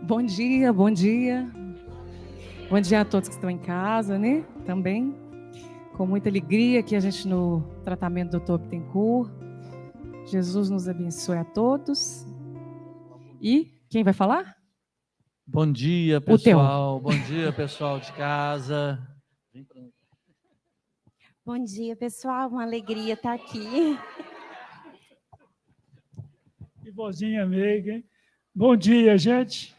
Bom dia, bom dia. Bom dia a todos que estão em casa, né? Também. Com muita alegria aqui a gente no tratamento do Dr. Bittencourt. Jesus nos abençoe a todos. E quem vai falar? Bom dia, O Theo. pessoal. Bom dia, pessoal de casa. Bom dia, pessoal. Uma alegria estar aqui. Que vozinha meiga, hein? Bom dia, gente.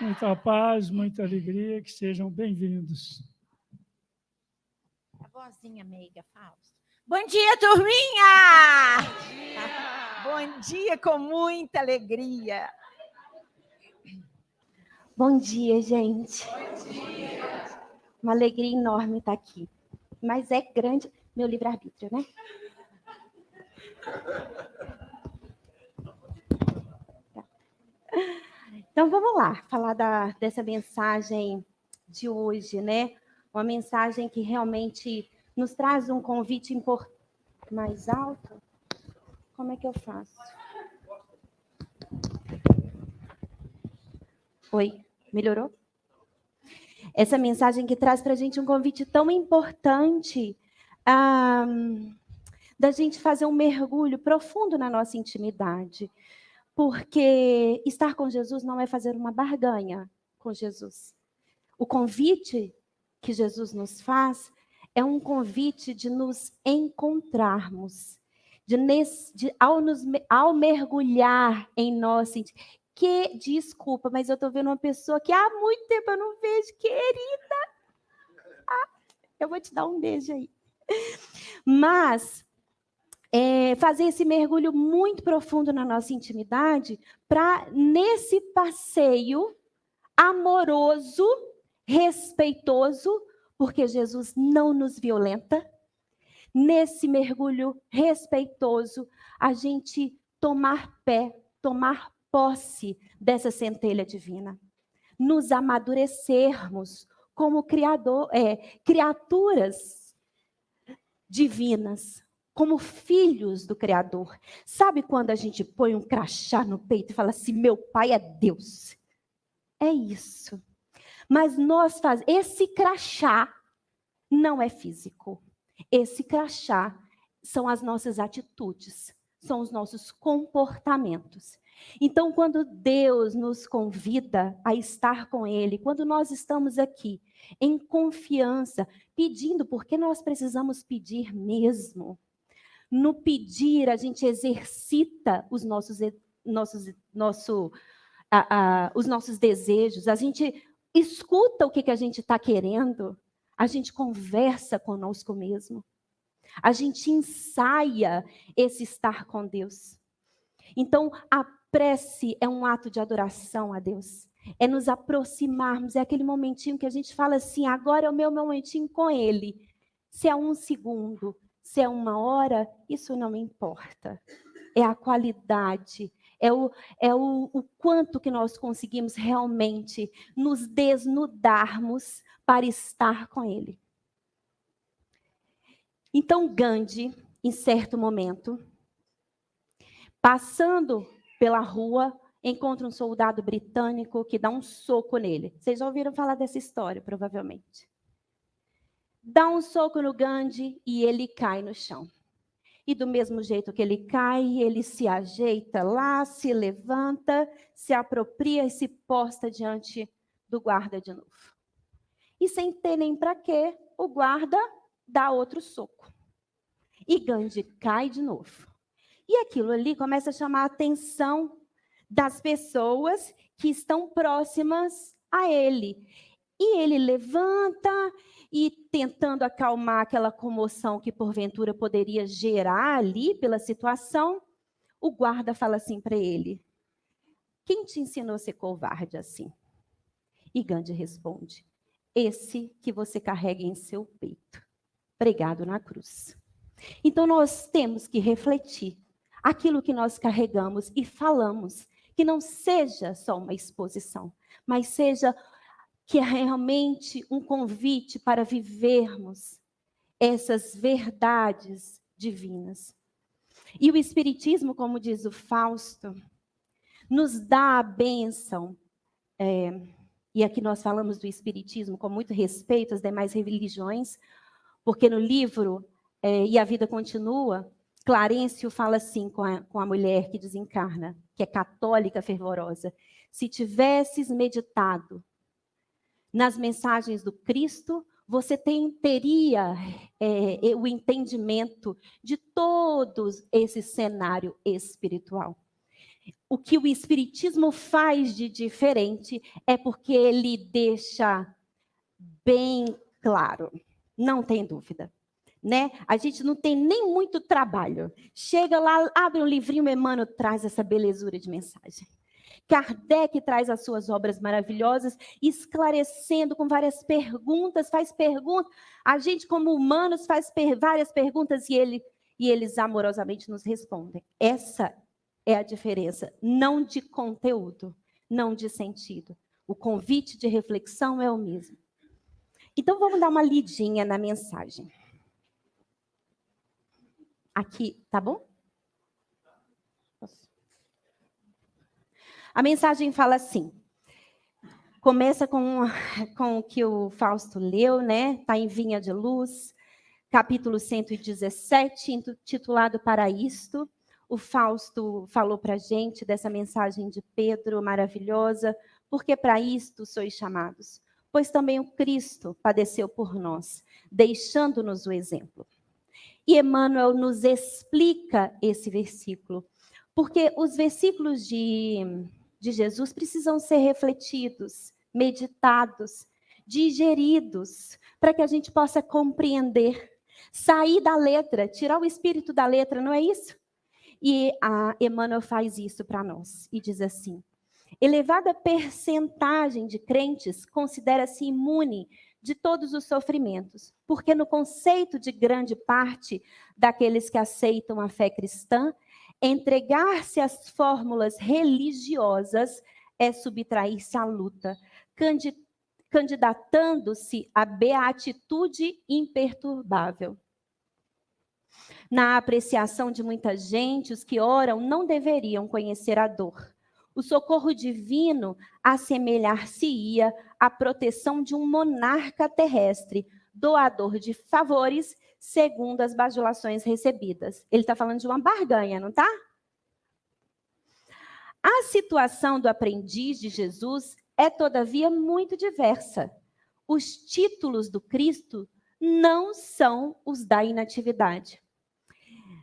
Muita paz, muita alegria, que sejam bem-vindos. A vozinha meiga, Fausto. Bom dia, turminha! Bom dia com muita alegria. Bom dia, gente. Bom dia. Uma alegria enorme estar aqui. Mas é grande meu livre-arbítrio, né? Então, vamos lá, falar dessa mensagem de hoje, né? Uma mensagem que realmente nos traz um convite importante. Mais alto? Como é que eu faço? Oi, melhorou? Essa mensagem que traz para a gente um convite tão importante da gente fazer um mergulho profundo na nossa intimidade. Porque estar com Jesus não é fazer uma barganha com Jesus. O convite que Jesus nos faz é um convite de nos encontrarmos, ao mergulhar em nós. Desculpa, mas eu estou vendo uma pessoa que há muito tempo eu não vejo, querida. Eu vou te dar um beijo aí. Mas fazer esse mergulho muito profundo na nossa intimidade para, nesse passeio amoroso, respeitoso, porque Jesus não nos violenta, nesse mergulho respeitoso, a gente tomar posse dessa centelha divina, nos amadurecermos como criaturas divinas, como filhos do Criador. Sabe quando a gente põe um crachá no peito e fala assim, meu pai é Deus? É isso. Mas esse crachá não é físico. Esse crachá são as nossas atitudes, são os nossos comportamentos. Então, quando Deus nos convida a estar com Ele, quando nós estamos aqui em confiança, pedindo, porque nós precisamos pedir mesmo. No pedir, a gente exercita os nossos desejos, a gente escuta o que a gente está querendo, a gente conversa conosco mesmo, a gente ensaia esse estar com Deus. Então, a prece é um ato de adoração a Deus, é nos aproximarmos, é aquele momentinho que a gente fala assim, agora é o meu momentinho com Ele. Se é 1 segundo, se é 1 hora, isso não importa. É a qualidade, é o quanto que nós conseguimos realmente nos desnudarmos para estar com Ele. Então, Gandhi, em certo momento, passando pela rua, encontra um soldado britânico que dá um soco nele. Vocês já ouviram falar dessa história, provavelmente. Dá um soco no Gandhi e ele cai no chão. E do mesmo jeito que ele cai, ele se ajeita lá, se levanta, se apropria e se posta diante do guarda de novo. E sem ter nem para quê, o guarda dá outro soco. E Gandhi cai de novo. E aquilo ali começa a chamar a atenção das pessoas que estão próximas a ele. E ele levanta e, tentando acalmar aquela comoção que porventura poderia gerar ali pela situação, o guarda fala assim para ele, quem te ensinou a ser covarde assim? E Gandhi responde, esse que você carrega em seu peito, pregado na cruz. Então nós temos que refletir aquilo que nós carregamos e falamos, que não seja só uma exposição, mas seja que é realmente um convite para vivermos essas verdades divinas. E o Espiritismo, como diz o Fausto, nos dá a bênção e aqui nós falamos do Espiritismo com muito respeito às demais religiões, porque no livro E a Vida Continua, Clarencio fala assim com a mulher que desencarna, que é católica fervorosa: se tivesses meditado nas mensagens do Cristo, você teria o entendimento de todo esse cenário espiritual. O que o Espiritismo faz de diferente é porque ele deixa bem claro, não tem dúvida. Né? A gente não tem nem muito trabalho. Chega lá, abre um livrinho, Emmanuel traz essa belezura de mensagem. Kardec traz as suas obras maravilhosas, esclarecendo com várias perguntas, faz perguntas. A gente, como humanos, faz várias perguntas e eles amorosamente nos respondem. Essa é a diferença, não de conteúdo, não de sentido. O convite de reflexão é o mesmo. Então, vamos dar uma lidinha na mensagem. Aqui, tá bom? A mensagem fala assim, começa com o que o Fausto leu, né? Está em Vinha de Luz, capítulo 117, intitulado Para Isto. O Fausto falou para a gente dessa mensagem de Pedro, maravilhosa, porque para isto sois chamados, pois também o Cristo padeceu por nós, deixando-nos o exemplo. E Emmanuel nos explica esse versículo, porque os versículos de Jesus precisam ser refletidos, meditados, digeridos, para que a gente possa compreender, sair da letra, tirar o espírito da letra, não é isso? E a Emmanuel faz isso para nós e diz assim: elevada percentagem de crentes considera-se imune de todos os sofrimentos, porque no conceito de grande parte daqueles que aceitam a fé cristã, entregar-se às fórmulas religiosas é subtrair-se à luta, candidatando-se à beatitude imperturbável. Na apreciação de muita gente, os que oram não deveriam conhecer a dor. O socorro divino assemelhar-se-ia à proteção de um monarca terrestre, doador de favores, segundo as bajulações recebidas. Ele está falando de uma barganha, não está? A situação do aprendiz de Jesus é, todavia, muito diversa. Os títulos do Cristo não são os da inatividade.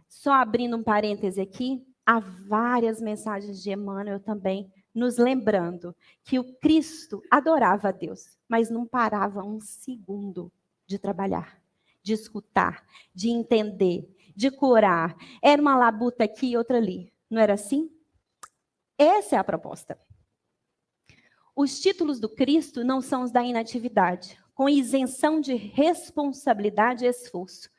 Só abrindo um parêntese aqui, há várias mensagens de Emmanuel também nos lembrando que o Cristo adorava a Deus, mas não parava um segundo de trabalhar, de escutar, de entender, de curar. Era uma labuta aqui e outra ali. Não era assim? Essa é a proposta. Os títulos do Cristo não são os da inatividade, com isenção de responsabilidade e esforço.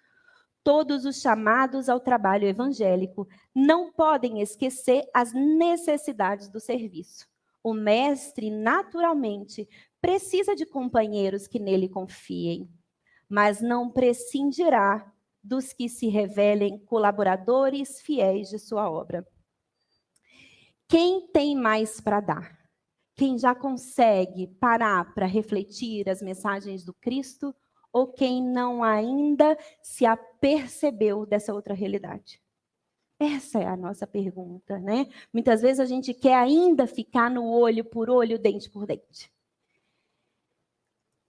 Todos os chamados ao trabalho evangélico não podem esquecer as necessidades do serviço. O mestre, naturalmente, precisa de companheiros que nele confiem, mas não prescindirá dos que se revelem colaboradores fiéis de sua obra. Quem tem mais para dar? Quem já consegue parar para refletir as mensagens do Cristo, ou quem não ainda se apercebeu dessa outra realidade? Essa é a nossa pergunta, né? Muitas vezes a gente quer ainda ficar no olho por olho, dente por dente.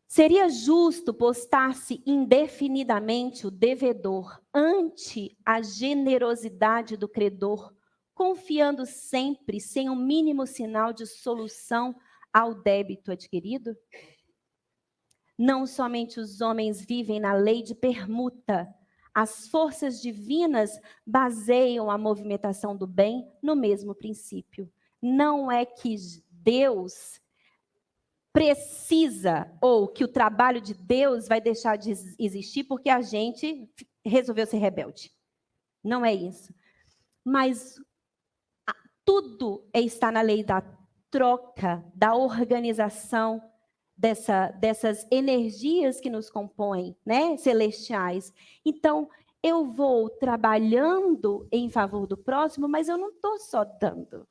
Seria justo postar-se indefinidamente o devedor ante a generosidade do credor, confiando sempre, sem o mínimo sinal de solução, ao débito adquirido? Não somente os homens vivem na lei de permuta, as forças divinas baseiam a movimentação do bem no mesmo princípio. Não é que Deus precisa, ou que o trabalho de Deus vai deixar de existir porque a gente resolveu ser rebelde. Não é isso. Mas tudo está na lei da troca, da organização, dessas energias que nos compõem, né, celestiais. Então, eu vou trabalhando em favor do próximo, mas eu não estou só dando.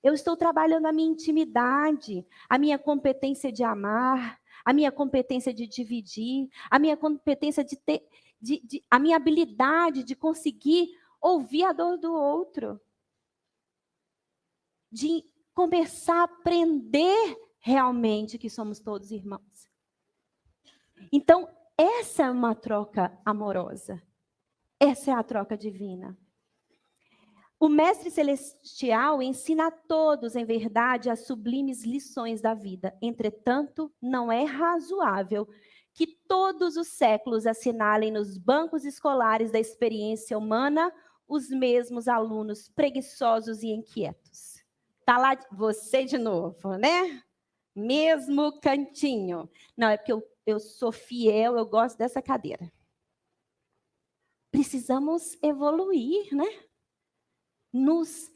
Eu estou trabalhando a minha intimidade, a minha competência de amar, a minha competência de dividir, a minha competência de ter, a minha habilidade de conseguir ouvir a dor do outro, de começar a aprender realmente que somos todos irmãos. Então, essa é uma troca amorosa. Essa é a troca divina. O Mestre Celestial ensina a todos, em verdade, as sublimes lições da vida. Entretanto, não é razoável que todos os séculos assinalem nos bancos escolares da experiência humana os mesmos alunos preguiçosos e inquietos. Tá lá você de novo, né? Mesmo cantinho. Não, é porque eu sou fiel, eu gosto dessa cadeira. Precisamos evoluir, né? Nos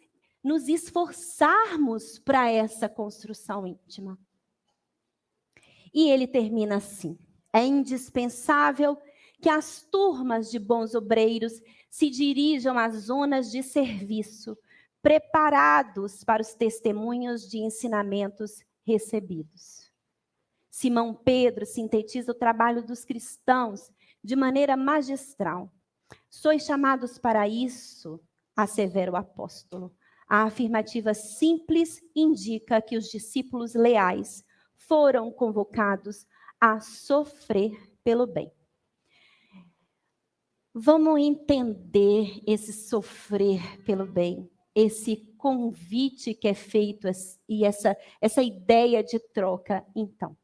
esforçarmos para essa construção íntima. E ele termina assim: é indispensável que as turmas de bons obreiros se dirijam às zonas de serviço, preparados para os testemunhos de ensinamentos recebidos. Simão Pedro sintetiza o trabalho dos cristãos de maneira magistral. Sois chamados para isso, assevera o apóstolo. A afirmativa simples indica que os discípulos leais foram convocados a sofrer pelo bem. Vamos entender esse sofrer pelo bem, esse convite que é feito e essa ideia de troca, então.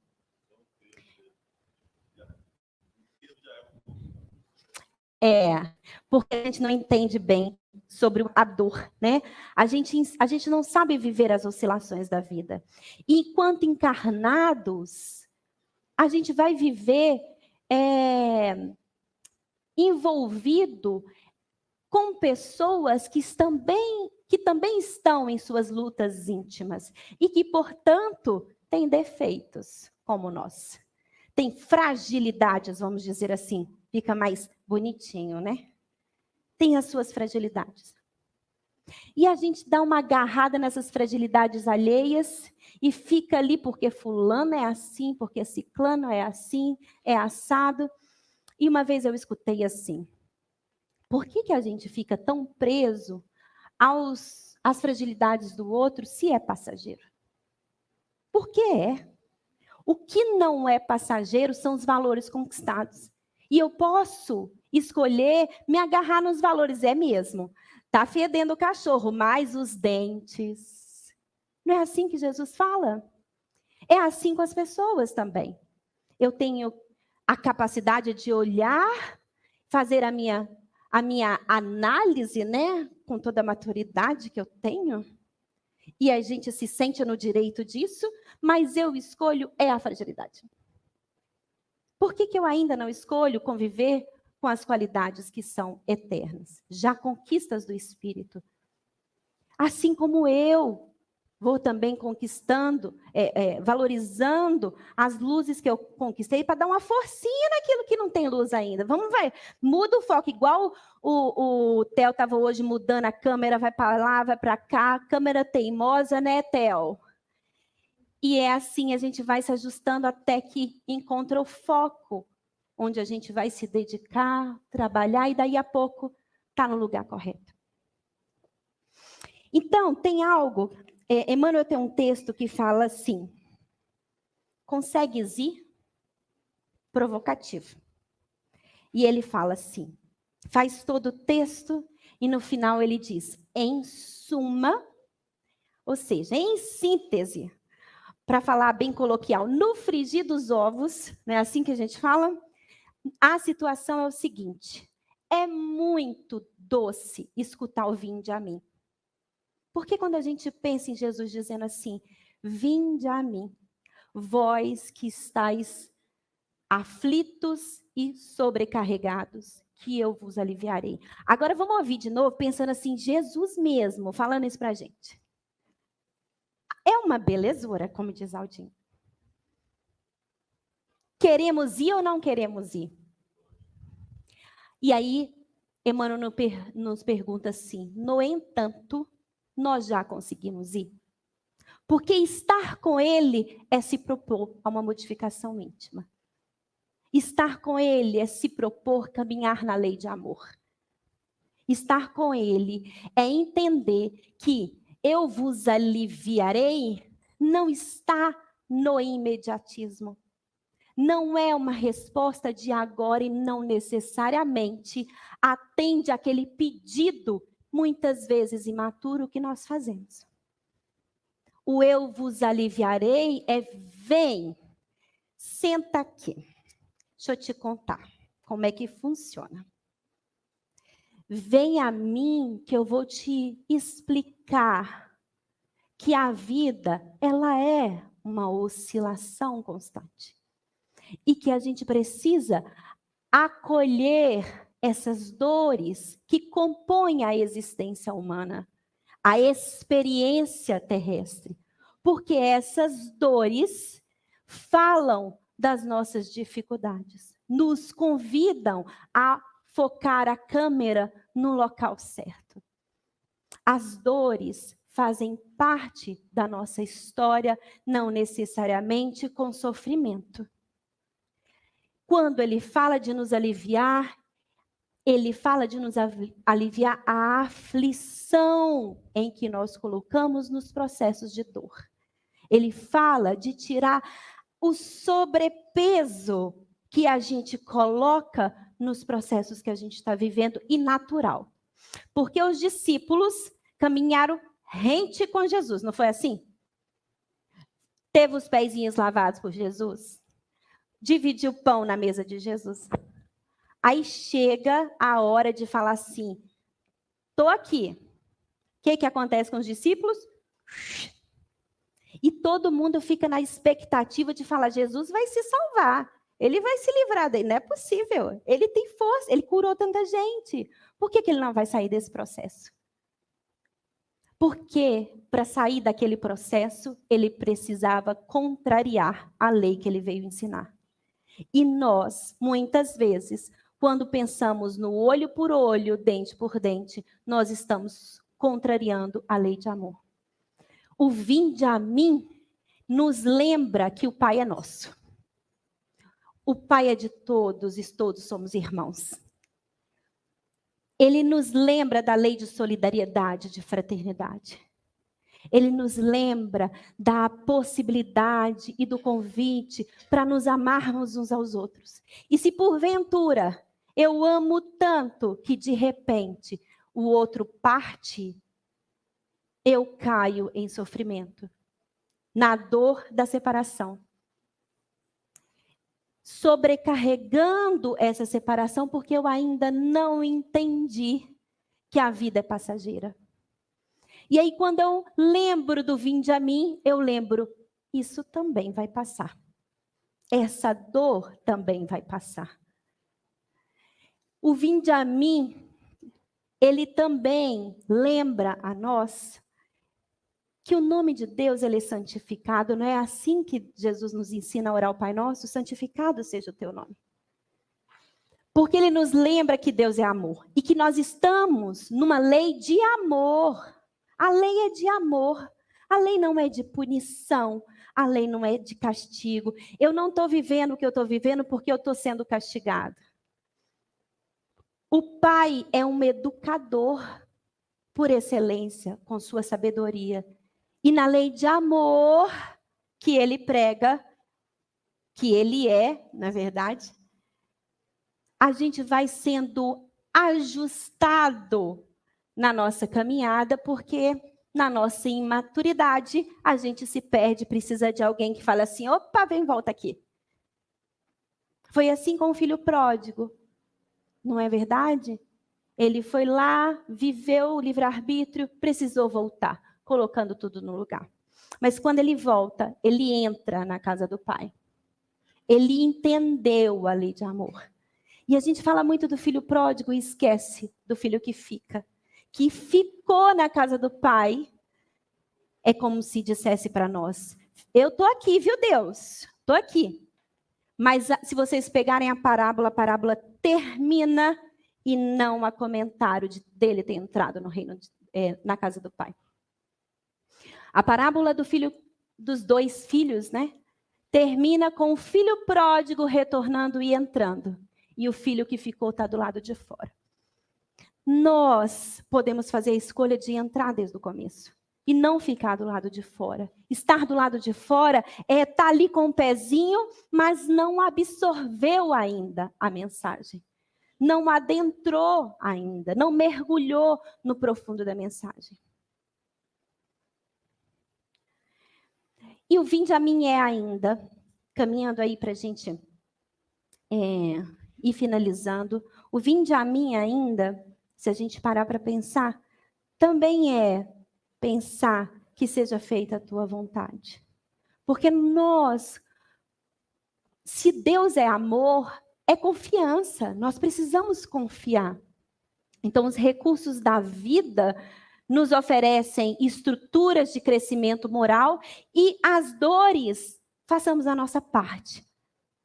Porque a gente não entende bem sobre a dor, né? A gente não sabe viver as oscilações da vida. E enquanto encarnados, a gente vai viver envolvido com pessoas que também estão em suas lutas íntimas e que, portanto, têm defeitos como nós. Tem fragilidades, vamos dizer assim. Fica mais bonitinho, né? Tem as suas fragilidades. E a gente dá uma agarrada nessas fragilidades alheias e fica ali porque fulano é assim, porque ciclano é assim, é assado. E uma vez eu escutei assim: por que a gente fica tão preso às fragilidades do outro se é passageiro? Por que é? O que não é passageiro são os valores conquistados. E eu posso escolher me agarrar nos valores, é mesmo. Tá fedendo o cachorro, mas os dentes. Não é assim que Jesus fala? É assim com as pessoas também. Eu tenho a capacidade de olhar, fazer a minha análise, né? Com toda a maturidade que eu tenho. E a gente se sente no direito disso, mas eu escolho a fragilidade. Por que eu ainda não escolho conviver com as qualidades que são eternas? Já conquistas do Espírito. Assim como eu vou também conquistando, valorizando as luzes que eu conquistei para dar uma forcinha naquilo que não tem luz ainda. Vamos ver, muda o foco, igual o Theo estava hoje mudando a câmera, vai para lá, vai para cá, câmera teimosa, né, Theo? E é assim, a gente vai se ajustando até que encontra o foco, onde a gente vai se dedicar, trabalhar, e daí a pouco está no lugar correto. Então, tem algo, Emmanuel tem um texto que fala assim: consegues ir? Provocativo. E ele fala assim, faz todo o texto, e no final ele diz, em suma, ou seja, em síntese, para falar bem coloquial, no frigir dos ovos, não é assim que a gente fala? A situação é o seguinte: é muito doce escutar o vinde a mim. Porque quando a gente pensa em Jesus dizendo assim, vinde a mim, vós que estáis aflitos e sobrecarregados, que eu vos aliviarei. Agora vamos ouvir de novo, pensando assim, Jesus mesmo, falando isso para a gente. É uma belezura, como diz Aldinho. Queremos ir ou não queremos ir? E aí, Emmanuel nos pergunta assim, no entanto, nós já conseguimos ir? Porque estar com Ele é se propor a uma modificação íntima. Estar com Ele é se propor caminhar na lei de amor. Estar com Ele é entender que eu vos aliviarei não está no imediatismo. Não é uma resposta de agora e não necessariamente atende àquele pedido, muitas vezes imaturo, que nós fazemos. O eu vos aliviarei é vem, senta aqui. Deixa eu te contar como é que funciona. Vem a mim que eu vou te explicar que a vida, ela é uma oscilação constante. E que a gente precisa acolher essas dores que compõem a existência humana, a experiência terrestre. Porque essas dores falam das nossas dificuldades, nos convidam a focar a câmera no local certo. As dores fazem parte da nossa história, não necessariamente com sofrimento. Quando ele fala de nos aliviar, ele fala de nos aliviar a aflição em que nós colocamos nos processos de dor. Ele fala de tirar o sobrepeso que a gente coloca nos processos que a gente está vivendo e natural. Porque os discípulos caminharam rente com Jesus, não foi assim? Teve os pezinhos lavados por Jesus? Dividiu o pão na mesa de Jesus? Aí chega a hora de falar assim, estou aqui. O que acontece com os discípulos? E todo mundo fica na expectativa de falar, Jesus vai se salvar. Ele vai se livrar dele. Não é possível. Ele tem força, ele curou tanta gente. Por que ele não vai sair desse processo? Porque para sair daquele processo, ele precisava contrariar a lei que ele veio ensinar. E nós, muitas vezes, quando pensamos no olho por olho, dente por dente, nós estamos contrariando a lei de amor. O vinde a mim nos lembra que o Pai é nosso. O Pai é de todos e todos somos irmãos. Ele nos lembra da lei de solidariedade, de fraternidade. Ele nos lembra da possibilidade e do convite para nos amarmos uns aos outros. E se porventura eu amo tanto que de repente o outro parte, eu caio em sofrimento, na dor da separação. Sobrecarregando essa separação porque eu ainda não entendi que a vida é passageira. E aí quando eu lembro do vinde a mim, eu lembro, isso também vai passar. Essa dor também vai passar. O vinde a mim, ele também lembra a nós que o nome de Deus ele é santificado, não é assim que Jesus nos ensina a orar ao Pai Nosso? Santificado seja o teu nome. Porque ele nos lembra que Deus é amor e que nós estamos numa lei de amor. A lei é de amor. A lei não é de punição. A lei não é de castigo. Eu não estou vivendo o que eu estou vivendo porque eu estou sendo castigado. O Pai é um educador por excelência, com sua sabedoria. E na lei de amor que ele prega, que ele é, na verdade, a gente vai sendo ajustado na nossa caminhada, porque na nossa imaturidade a gente se perde, precisa de alguém que fale assim, opa, vem, volta aqui. Foi assim com o filho pródigo, não é verdade? Ele foi lá, viveu o livre-arbítrio, precisou voltar, colocando tudo no lugar. Mas quando ele volta, ele entra na casa do Pai. Ele entendeu a lei de amor. E a gente fala muito do filho pródigo e esquece do filho que fica. Que ficou na casa do Pai. É como se dissesse para nós, eu estou aqui, viu Deus? Estou aqui. Mas se vocês pegarem a parábola termina e não há comentário dele ter entrado no reino, na casa do Pai. A parábola dos 2 filhos, né? Termina com o filho pródigo retornando e entrando. E o filho que ficou está do lado de fora. Nós podemos fazer a escolha de entrar desde o começo. E não ficar do lado de fora. Estar do lado de fora é estar ali com o pezinho, mas não absorveu ainda a mensagem. Não adentrou ainda, não mergulhou no profundo da mensagem. E o vinde a mim é ainda, caminhando aí para a gente ir finalizando, o vinde a mim ainda, se a gente parar para pensar, também é pensar que seja feita a tua vontade. Porque nós, se Deus é amor, é confiança, nós precisamos confiar. Então, os recursos da vida nos oferecem estruturas de crescimento moral e as dores, façamos a nossa parte.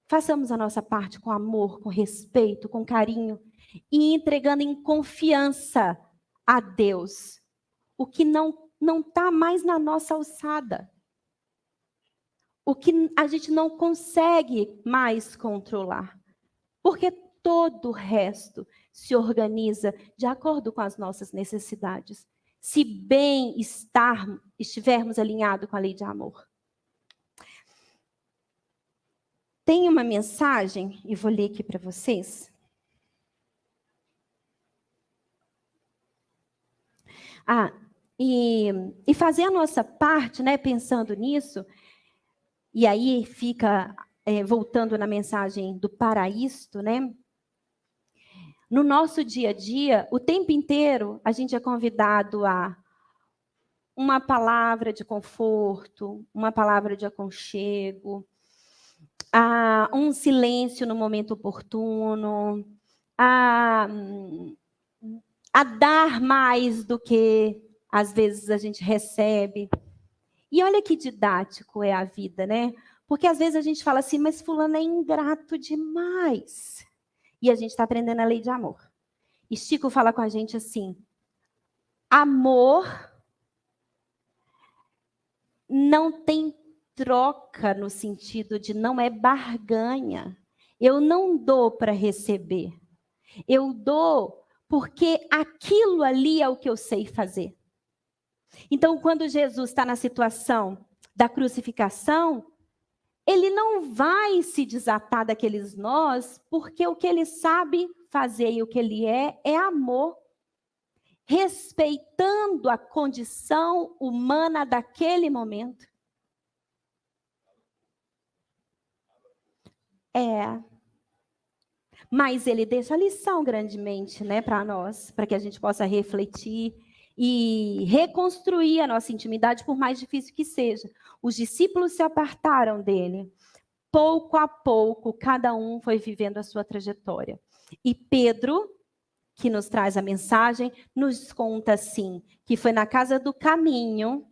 Façamos a nossa parte com amor, com respeito, com carinho e entregando em confiança a Deus o que não está mais na nossa alçada. O que a gente não consegue mais controlar. Porque todo o resto se organiza de acordo com as nossas necessidades. Se bem estivermos alinhados com a lei de amor. Tem uma mensagem, e vou ler aqui para vocês. E fazer a nossa parte, né, pensando nisso, e aí fica voltando na mensagem do para isto, né? No nosso dia a dia, o tempo inteiro, a gente é convidado a uma palavra de conforto, uma palavra de aconchego, a um silêncio no momento oportuno, a dar mais do que às vezes a gente recebe. E olha que didático é a vida, né? Porque às vezes a gente fala assim, mas fulano é ingrato demais. E a gente está aprendendo a lei de amor. E Chico fala com a gente assim, amor não tem troca no sentido de não é barganha. Eu não dou para receber. Eu dou porque aquilo ali é o que eu sei fazer. Então, quando Jesus está na situação da crucificação, ele não vai se desatar daqueles nós, porque o que ele sabe fazer e o que ele é amor, respeitando a condição humana daquele momento. Mas ele deixa a lição grandemente, né, para nós, para que a gente possa refletir e reconstruir a nossa intimidade, por mais difícil que seja. Os discípulos se apartaram dele. Pouco a pouco, cada um foi vivendo a sua trajetória. E Pedro, que nos traz a mensagem, nos conta assim, que foi na casa do caminho,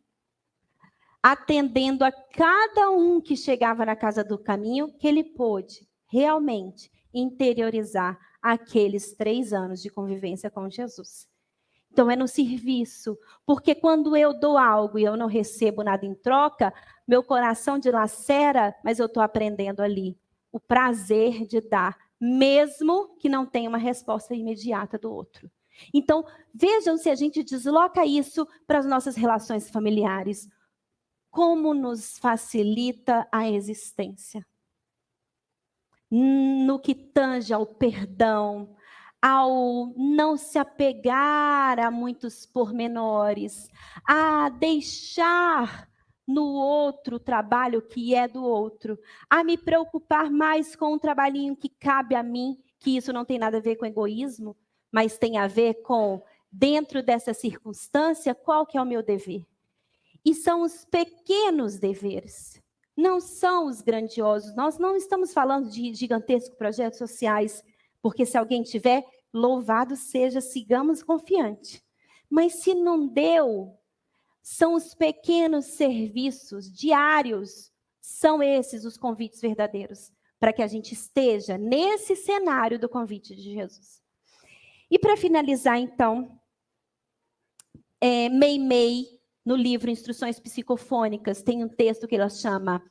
atendendo a cada um que chegava na casa do caminho, que ele pôde realmente interiorizar aqueles 3 anos de convivência com Jesus. Então, é no serviço, porque quando eu dou algo e eu não recebo nada em troca, meu coração dilacera, mas eu estou aprendendo ali o prazer de dar, mesmo que não tenha uma resposta imediata do outro. Então, vejam se a gente desloca isso para as nossas relações familiares. Como nos facilita a existência. No que tange ao perdão, ao não se apegar a muitos pormenores, a deixar no outro o trabalho que é do outro, a me preocupar mais com o trabalhinho que cabe a mim, que isso não tem nada a ver com egoísmo, mas tem a ver com, dentro dessa circunstância, qual que é o meu dever? E são os pequenos deveres, não são os grandiosos. Nós não estamos falando de gigantescos projetos sociais, porque se alguém tiver, louvado seja, sigamos confiante. Mas se não deu, são os pequenos serviços diários, são esses os convites verdadeiros, para que a gente esteja nesse cenário do convite de Jesus. E para finalizar, então, Meimei no livro Instruções Psicofônicas, tem um texto que ela chama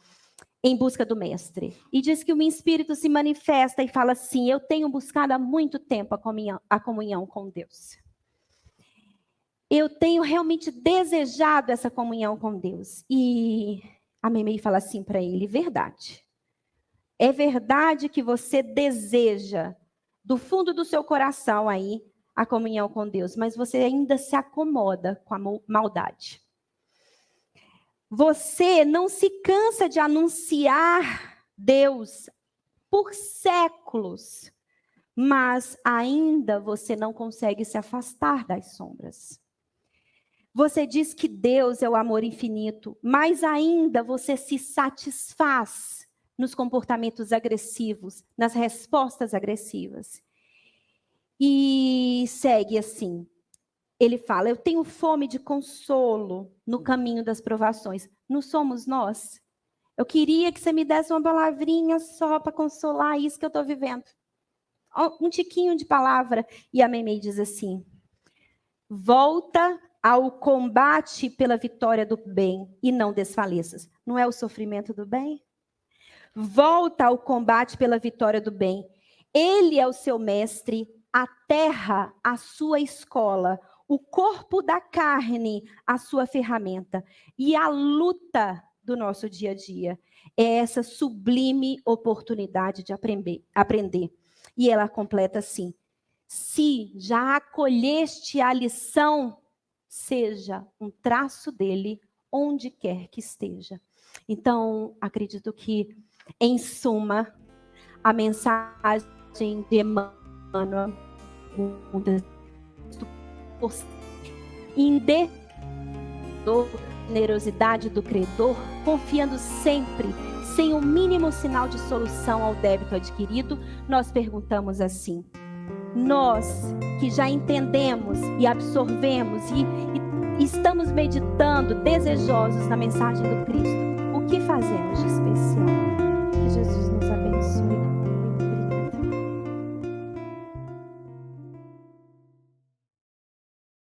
Em Busca do Mestre. E diz que o Espírito se manifesta e fala assim: eu tenho buscado há muito tempo a comunhão com Deus. Eu tenho realmente desejado essa comunhão com Deus. E a Memei fala assim para ele: verdade. É verdade que você deseja, do fundo do seu coração aí, a comunhão com Deus, mas você ainda se acomoda com a maldade. Você não se cansa de anunciar Deus por séculos, mas ainda você não consegue se afastar das sombras. Você diz que Deus é o amor infinito, mas ainda você se satisfaz nos comportamentos agressivos, nas respostas agressivas. E segue assim. Ele fala: eu tenho fome de consolo no caminho das provações. Não somos nós? Eu queria que você me desse uma palavrinha só para consolar isso que eu estou vivendo. Um tiquinho de palavra. E a Memei diz assim: volta ao combate pela vitória do bem e não desfaleças. Não é o sofrimento do bem? Volta ao combate pela vitória do bem. Ele é o seu mestre, a terra, a sua escola, o corpo da carne, a sua ferramenta. E a luta do nosso dia a dia é essa sublime oportunidade de aprender. E ela completa assim: se já acolheste a lição, seja um traço dele onde quer que esteja. Então, acredito que, em suma, a mensagem de Emmanuel, generosidade do credor, confiando sempre, sem o mínimo sinal de solução ao débito adquirido, nós perguntamos assim: nós que já entendemos e absorvemos e estamos meditando, desejosos na mensagem do Cristo, o que fazemos de especial? Que Jesus nos abençoe.